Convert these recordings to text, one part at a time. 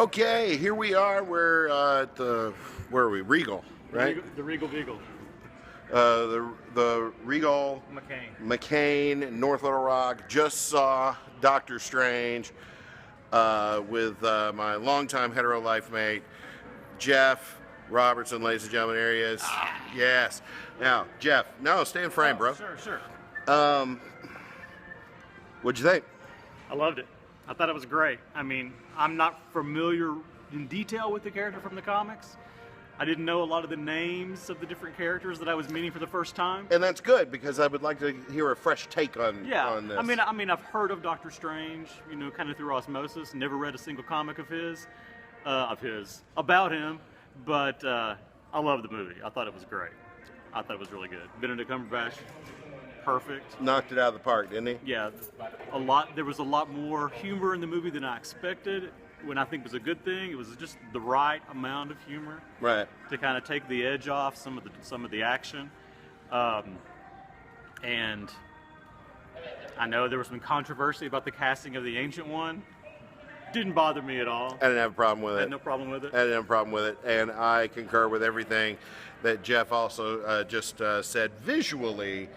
Okay, here we are. We're at the, where are we? Regal, right? The Regal Beagle. The Regal McCain, North Little Rock. Just saw Doctor Strange with my longtime hetero life mate, Jeff Robertson, ladies and gentlemen. Here he is. Yes. Now, Jeff, no, stay in frame, bro. Sure. What'd you think? I loved it. I thought it was great. I mean, I'm not familiar in detail with the character from the comics. I didn't know a lot of the names of the different characters that I was meeting for the first time. And that's good, because I would like to hear a fresh take on this. I mean, I've heard of Doctor Strange, you know, kind of through osmosis. Never read a single comic of his, about him. But I love the movie. I thought it was great. I thought it was really good. Benedict Cumberbatch, perfect. Knocked it out of the park, didn't he? Yeah, there was a lot more humor in the movie than I expected, when I think was a good thing. It was just the right amount of humor, right, to kind of take the edge off some of the action. And I know there was some controversy about the casting of the Ancient One. Didn't bother me at all. I didn't have a problem with it. I had no problem with it. I didn't have a problem with it, and I concur with everything that Jeff also just said. Visually,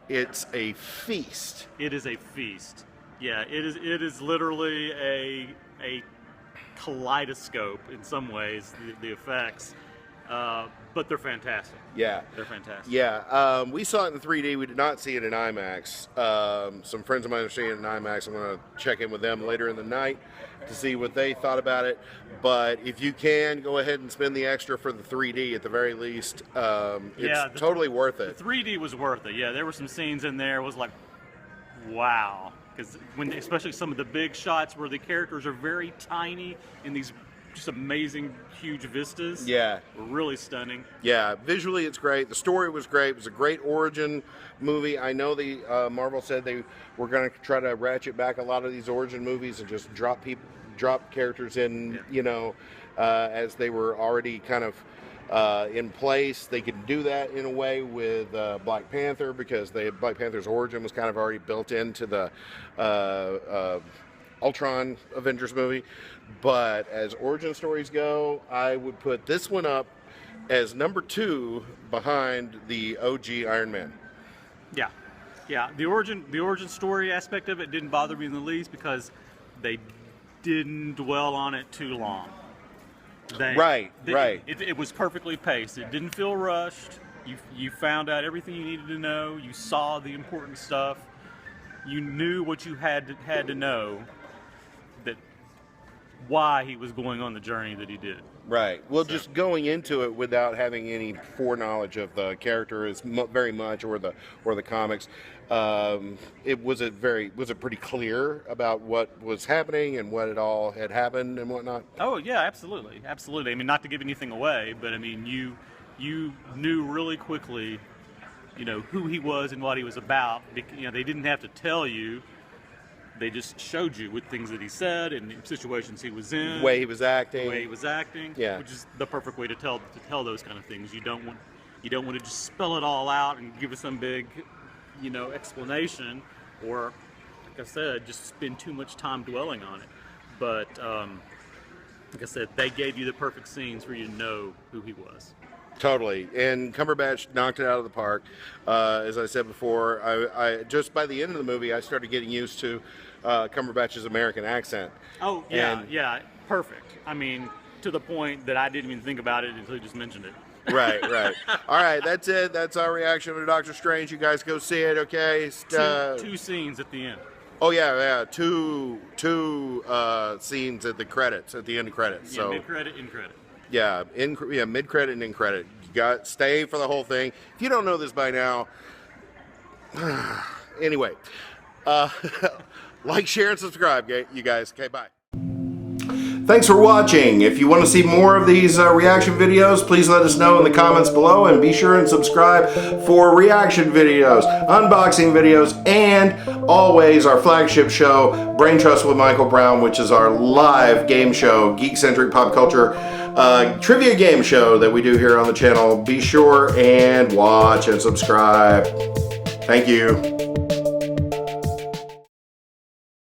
it's a feast. It is a feast. Yeah, it is literally a kaleidoscope in some ways, the effects, but they're fantastic. Yeah, they're fantastic. Yeah, we saw it in 3D. We did not see it in IMAX. Some friends of mine are seeing it in IMAX. I'm going to check in with them later in the night to see what they thought about it. But if you can, go ahead and spend the extra for the 3D at the very least. It's totally worth it. The 3D was worth it. Yeah, there were some scenes in there. It was like, wow. Because especially some of the big shots where the characters are very tiny in these just amazing, huge vistas. Yeah. Were really stunning. Yeah, visually it's great. The story was great. It was a great origin movie. I know Marvel said they were going to try to ratchet back a lot of these origin movies and just drop characters in, you know, as they were already kind of in place. They could do that in a way with Black Panther, because Black Panther's origin was kind of already built into the Ultron Avengers movie. But as origin stories go, I would put this one up as number 2 behind the OG Iron Man. Yeah. The origin story aspect of it didn't bother me in the least, because they didn't dwell on it too long. Right. It was perfectly paced. It didn't feel rushed. You found out everything you needed to know. You saw the important stuff. You knew what you had to know, that why he was going on the journey that he did. Right. Well, just going into it without having any foreknowledge of the character very much, or the comics, it was pretty clear about what was happening and what it all had happened and whatnot. Oh yeah, absolutely. I mean, not to give anything away, but I mean, you knew really quickly, you know, who he was and what he was about. You know, they didn't have to tell you. They just showed you with things that he said and situations he was in, the way he was acting, yeah, which is the perfect way to tell those kind of things. You don't want to just spell it all out and give us some big, you know, explanation, or, like I said, just spend too much time dwelling on it. But like I said, they gave you the perfect scenes for you to know who he was. Totally, and Cumberbatch knocked it out of the park. As I said before, I just by the end of the movie, I started getting used to Cumberbatch's American accent. Oh yeah, perfect. I mean, to the point that I didn't even think about it until you just mentioned it. Right. All right, that's it. That's our reaction to Doctor Strange. You guys go see it, okay? Two scenes at the end. Oh yeah, two scenes at the credits, at the end of credits. Yeah, so mid-credit, in credit. Yeah, mid-credit and in-credit. You got stay for the whole thing. If you don't know this by now, anyway, like, share, and subscribe, you guys. Okay, bye. Thanks for watching. If you want to see more of these reaction videos, please let us know in the comments below, and be sure and subscribe for reaction videos, unboxing videos, and always our flagship show, Brain Trust with Michael Brown, which is our live game show, geek-centric pop culture trivia game show that we do here on the channel. Be sure and watch and subscribe. Thank you.